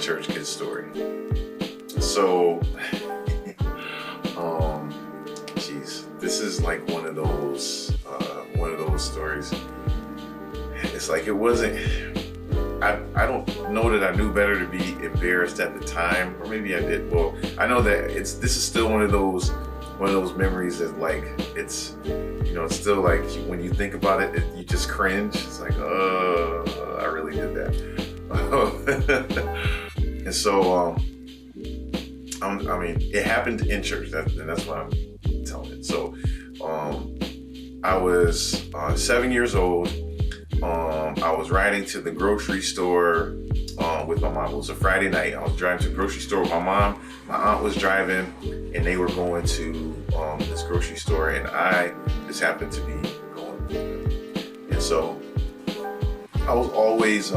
church kid story. So, this is like one of those stories. It's like it wasn't. I don't know that I knew better to be embarrassed at the time, or maybe I did. Well, I know that this is still one of those memories that like it's still like when you think about it, you just cringe. It's like, I really did that. And so it happened in church, and that's why I'm telling it. So I was 7 years old. I was riding to the grocery store with my mom. It was a Friday night. I was driving to the grocery store with my mom. My aunt was driving, and they were going to this grocery store, and I just happened to be going with them. And so I was always,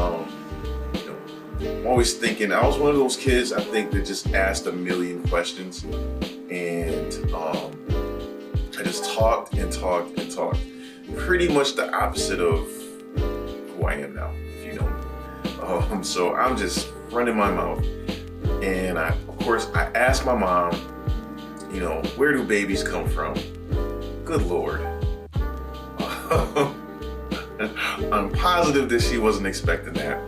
always thinking. I was one of those kids, I think, that just asked a million questions, and I just talked and talked and talked. Pretty much the opposite of who I am now, if you know me. So I'm just running my mouth, and I asked my mom, where do babies come from? Good Lord. I'm positive that she wasn't expecting that.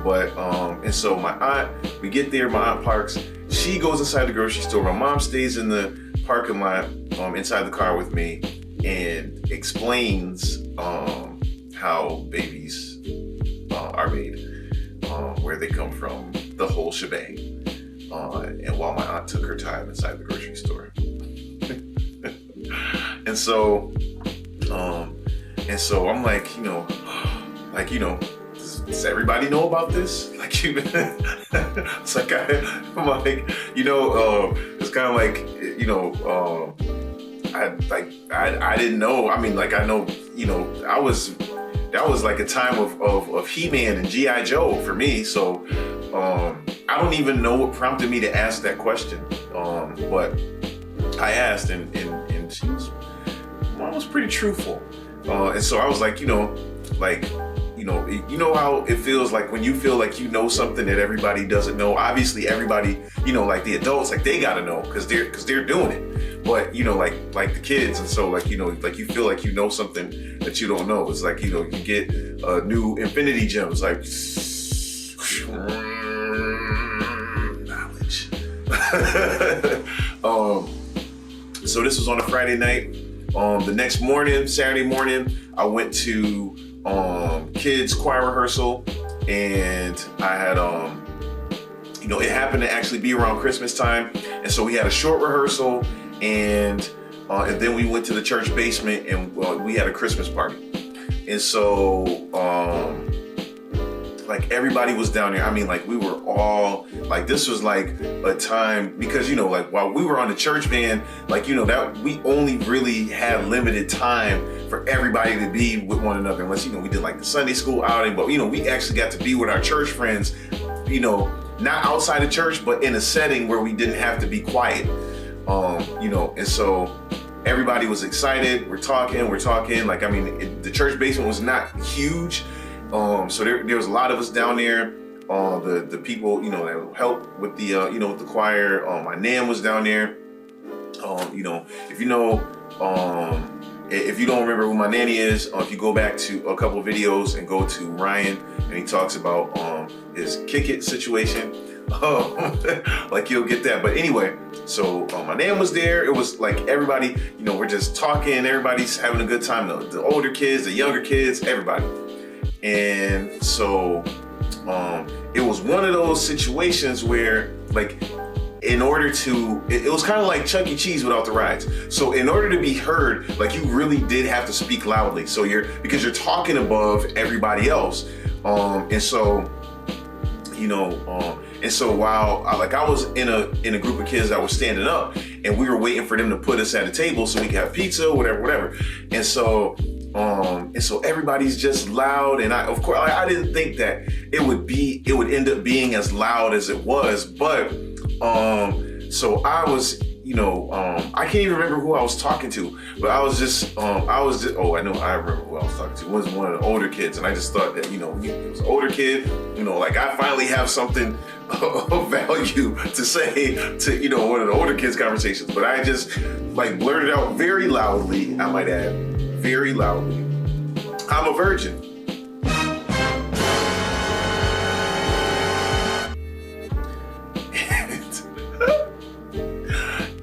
But, and so my aunt, we get there, my aunt parks, she goes inside the grocery store, my mom stays in the parking lot, inside the car with me, and explains, how babies, are made, where they come from, the whole shebang. And while my aunt took her time inside the grocery store. And so I'm like, does everybody know about this? Like, it's like, I'm like, it's kind of like, I didn't know. I mean, like, I know, that was like a time of He-Man and G.I. Joe for me. So, I don't even know what prompted me to ask that question. But I asked, and mom was pretty truthful. And so I was like, how it feels like when you feel like you know something that everybody doesn't know. Obviously, everybody, like the adults, like they gotta know because they're doing it. But like the kids, and so like you feel like you know something that you don't know. It's like you get new infinity gems, like knowledge. So this was on a Friday night. The next morning, Saturday morning, I went to kids choir rehearsal, and I had it happened to actually be around Christmas time, and so we had a short rehearsal, and then we went to the church basement, and we had a Christmas party. And so like everybody was down there. I mean, like we were all like, this was like a time, because like while we were on the church van, like that we only really had limited time for everybody to be with one another, unless we did like the Sunday school outing. But we actually got to be with our church friends, not outside the church, but in a setting where we didn't have to be quiet. And so everybody was excited. We're talking. Like, I mean, the church basement was not huge. So there was a lot of us down there. The people, that helped with the, with the choir. My nan was down there. If you don't remember who my nanny is, if you go back to a couple of videos and go to Ryan, and he talks about his kick it situation, like you'll get that. But anyway, so my nan was there. It was like everybody, we're just talking. Everybody's having a good time. The older kids, the younger kids, everybody. And so it was one of those situations where, like, in order to, it was kind of like Chuck E. Cheese without the rides. So in order to be heard, like, you really did have to speak loudly. So because you're talking above everybody else. And so while I was in a group of kids that was standing up, and we were waiting for them to put us at a table so we could have pizza, whatever. And so everybody's just loud, and I didn't think that it would end up being as loud as it was, but so I was I can't even remember who I was talking to, but I I remember who I was talking to. It was one of the older kids, and I just thought that, it was an older kid, like I finally have something of value to say to, one of the older kids' conversations. But I just like blurted out very loudly, I might add, very loudly, I'm a virgin.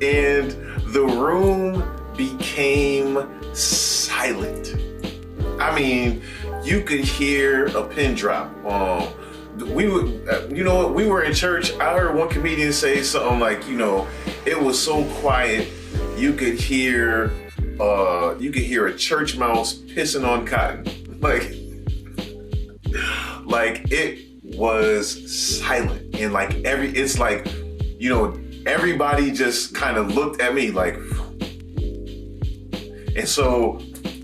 And the room became silent. I mean, you could hear a pin drop. We were in church. I heard one comedian say something like, it was so quiet, you could hear a church mouse pissing on cotton. Like it was silent, and everybody just kind of looked at me like, and so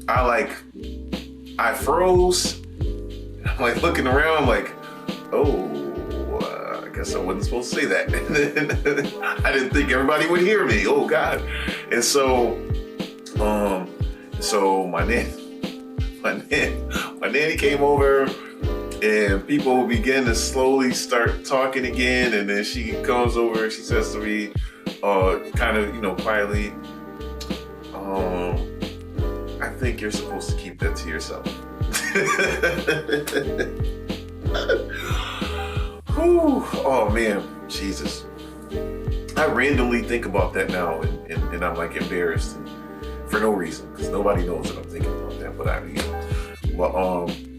I froze. I'm like looking around like, I guess I wasn't supposed to say that. I didn't think everybody would hear me. Oh God. And so my nanny came over, and people began to slowly start talking again. And then she comes over and she says to me, kind of, quietly, I think you're supposed to keep that to yourself. Whew. Oh man, Jesus. I randomly think about that now, and I'm like embarrassed for no reason, because nobody knows that I'm thinking about that.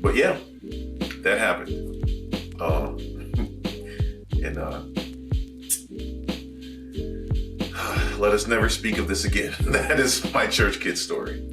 But yeah, that happened. Let us never speak of this again. That is my church kid story.